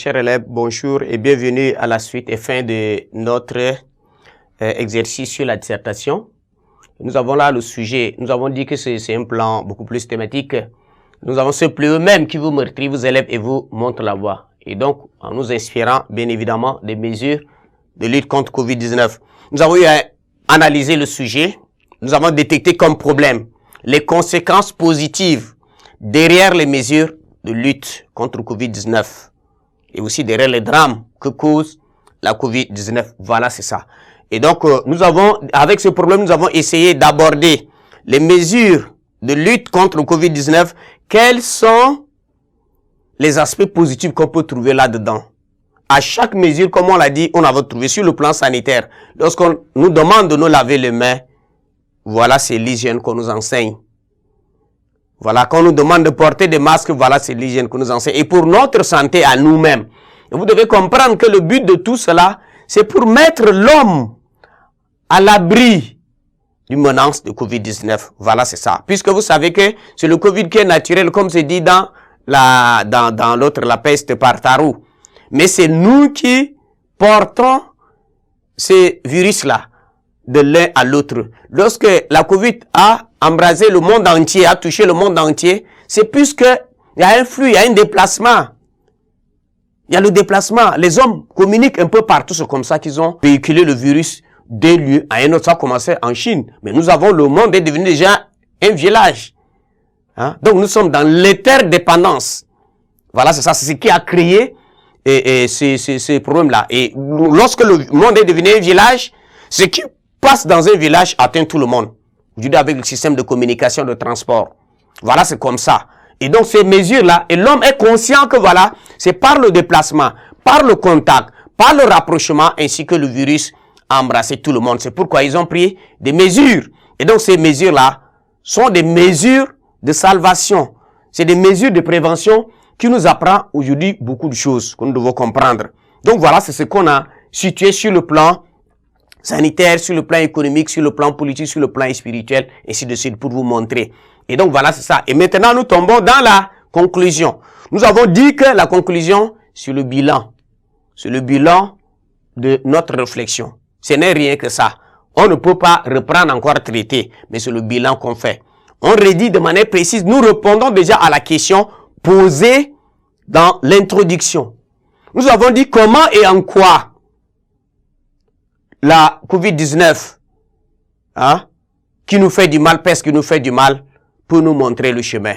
Chers élèves, bonjour et bienvenue à la suite et fin de notre exercice sur la dissertation. Nous avons là le sujet, nous avons dit que c'est un plan beaucoup plus thématique. Nous avons ce plan eux-mêmes qui vous meurtrit, vos élèves, et vous montre la voie. Et donc, en nous inspirant, bien évidemment, des mesures de lutte contre Covid-19. Nous avons eu à analyser le sujet. Nous avons détecté comme problème les conséquences positives derrière les mesures de lutte contre Covid-19. Et aussi derrière les drames que cause la Covid-19. Voilà, c'est ça. Et donc, nous avons, avec ce problème, nous avons essayé d'aborder les mesures de lutte contre le Covid-19. Quels sont les aspects positifs qu'on peut trouver là-dedans? À chaque mesure, comme on l'a dit, on avait trouvé sur le plan sanitaire. Lorsqu'on nous demande de nous laver les mains, voilà, c'est l'hygiène qu'on nous enseigne. Voilà, quand on nous demande de porter des masques, voilà, c'est l'hygiène qu'on nous enseigne. Et pour notre santé à nous-mêmes, vous devez comprendre que le but de tout cela, c'est pour mettre l'homme à l'abri d'une menace de Covid-19. Voilà, c'est ça. Puisque vous savez que c'est le Covid qui est naturel, comme c'est dit dans l'autre, la peste par Tarou. Mais c'est nous qui portons ces virus-là de l'un à l'autre. Lorsque la Covid a embrasé le monde entier, a touché le monde entier, c'est puisque il y a un flux, il y a un déplacement. Il y a le déplacement. Les hommes communiquent un peu partout. C'est comme ça qu'ils ont véhiculé le virus d'un lieu à un autre. Ça a commencé en Chine. Mais nous avons, le monde est devenu déjà un village. Hein? Donc nous sommes dans l'interdépendance. Voilà, c'est ça. C'est ce qui a créé ces problèmes-là. Et lorsque le monde est devenu un village, ce qui passe dans un village atteint tout le monde. Aujourd'hui, avec le système de communication, de transport. Voilà, c'est comme ça. Et donc, ces mesures-là, et l'homme est conscient que voilà, c'est par le déplacement, par le contact, par le rapprochement, ainsi que le virus a embrassé tout le monde. C'est pourquoi ils ont pris des mesures. Et donc, ces mesures-là sont des mesures de salvation. C'est des mesures de prévention qui nous apprend aujourd'hui beaucoup de choses que nous devons comprendre. Donc, voilà, c'est ce qu'on a situé sur le plan sanitaire, sur le plan économique, sur le plan politique, sur le plan spirituel, ainsi de suite, pour vous montrer. Et donc, voilà, c'est ça. Et maintenant, nous tombons dans la conclusion. Nous avons dit que la conclusion, c'est le bilan. C'est le bilan de notre réflexion. Ce n'est rien que ça. On ne peut pas reprendre encore traiter, mais c'est le bilan qu'on fait. On redit de manière précise. Nous répondons déjà à la question posée dans l'introduction. Nous avons dit comment et en quoi la Covid-19, hein, qui nous fait du mal, peste qui nous fait du mal, pour nous montrer le chemin.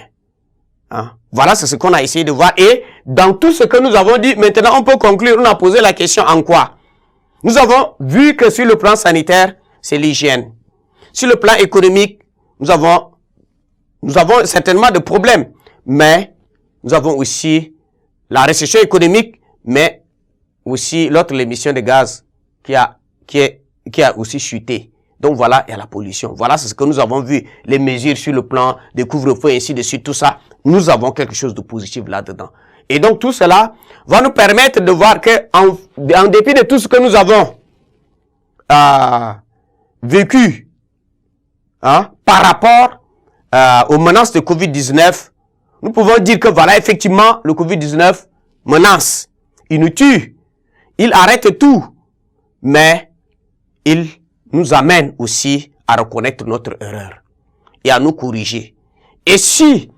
Hein. Voilà, c'est ce qu'on a essayé de voir. Et dans tout ce que nous avons dit, maintenant on peut conclure, on a posé la question en quoi? Nous avons vu que sur le plan sanitaire, c'est l'hygiène. Sur le plan économique, nous avons certainement des problèmes. Mais nous avons aussi la récession économique, mais aussi l'émission de gaz qui a aussi chuté. Donc voilà, il y a la pollution. Voilà, c'est ce que nous avons vu. Les mesures sur le plan des couvre-feu, ainsi de suite, tout ça. Nous avons quelque chose de positif là-dedans. Et donc tout cela va nous permettre de voir que, en dépit de tout ce que nous avons vécu, hein, par rapport aux menaces de Covid-19, nous pouvons dire que voilà, effectivement, le Covid-19 menace. Il nous tue. Il arrête tout. Mais il nous amène aussi à reconnaître notre erreur et à nous corriger. Et si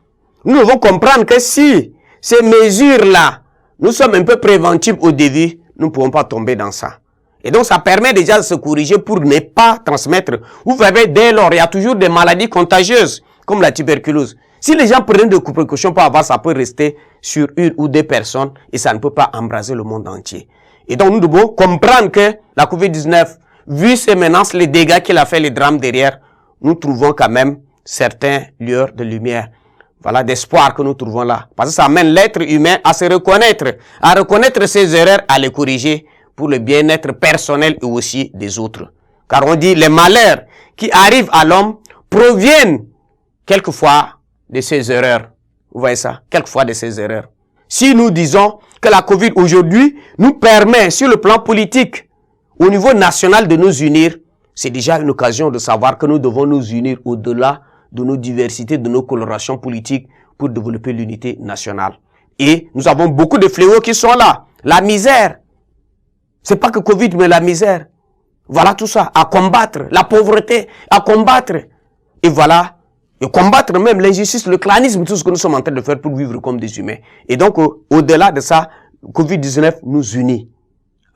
nous devons comprendre que si ces mesures-là, nous sommes un peu préventifs au début, nous ne pouvons pas tomber dans ça. Et donc, ça permet déjà de se corriger pour ne pas transmettre. Vous verrez, dès lors, il y a toujours des maladies contagieuses, comme la tuberculose. Si les gens prennent des précautions pour avoir, ça peut rester sur une ou deux personnes et ça ne peut pas embraser le monde entier. Et donc, nous devons comprendre que la Covid-19, vu ces menaces, les dégâts qu'il a fait, les drames derrière, nous trouvons quand même certains lueurs de lumière. Voilà, d'espoir que nous trouvons là. Parce que ça amène l'être humain à se reconnaître ses erreurs, à les corriger pour le bien-être personnel et aussi des autres. Car on dit, les malheurs qui arrivent à l'homme proviennent quelquefois de ses erreurs. Vous voyez ça? Quelquefois de ses erreurs. Si nous disons que la Covid aujourd'hui nous permet sur le plan politique, au niveau national de nous unir, c'est déjà une occasion de savoir que nous devons nous unir au-delà de nos diversités, de nos colorations politiques pour développer l'unité nationale. Et nous avons beaucoup de fléaux qui sont là. la misère. C'est pas que Covid, mais la misère. Voilà tout ça, à combattre, la pauvreté, à combattre. Et voilà, et combattre même l'injustice, le clanisme, tout ce que nous sommes en train de faire pour vivre comme des humains. Et donc, au-delà de ça, Covid-19 nous unit.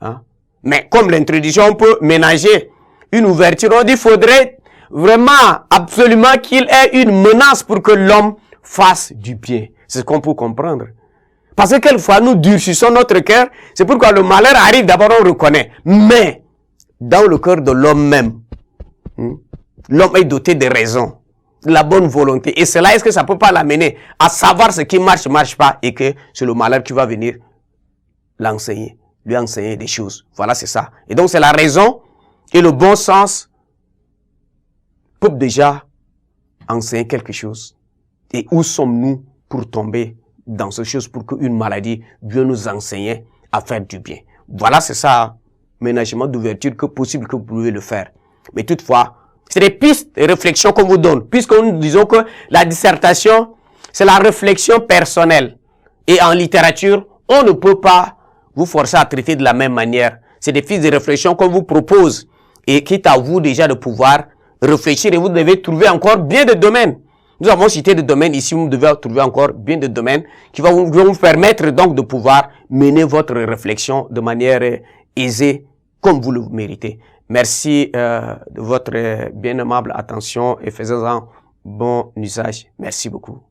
Hein? Mais comme l'introduction peut ménager une ouverture, on dit qu'il faudrait vraiment, absolument qu'il ait une menace pour que l'homme fasse du bien. C'est ce qu'on peut comprendre. Parce que quelquefois, nous durcissons notre cœur. C'est pourquoi le malheur arrive, d'abord on reconnaît. Mais, dans le cœur de l'homme même, l'homme est doté de raison, de la bonne volonté. Et cela, est-ce que ça ne peut pas l'amener à savoir ce qui marche, marche pas, et que c'est le malheur qui va venir l'enseigner, lui enseigner des choses. Voilà, c'est ça. Et donc, c'est la raison et le bon sens peuvent déjà enseigner quelque chose. Et où sommes-nous pour tomber dans ces choses pour qu'une maladie vienne nous enseigner à faire du bien? Voilà, c'est ça, ménagement d'ouverture que possible que vous pouvez le faire. Mais toutefois, c'est des pistes de réflexion qu'on vous donne, puisque nous disons que la dissertation, c'est la réflexion personnelle. Et en littérature, on ne peut pas vous forcer à traiter de la même manière. C'est des pistes de réflexion qu'on vous propose. Et quitte à vous déjà de pouvoir réfléchir, et vous devez trouver encore bien de domaines. Nous avons cité des domaines ici, vous devez trouver encore bien de domaines qui vont vous permettre donc de pouvoir mener votre réflexion de manière aisée, comme vous le méritez. Merci de votre bien aimable attention et faisons-en bon usage. Merci beaucoup.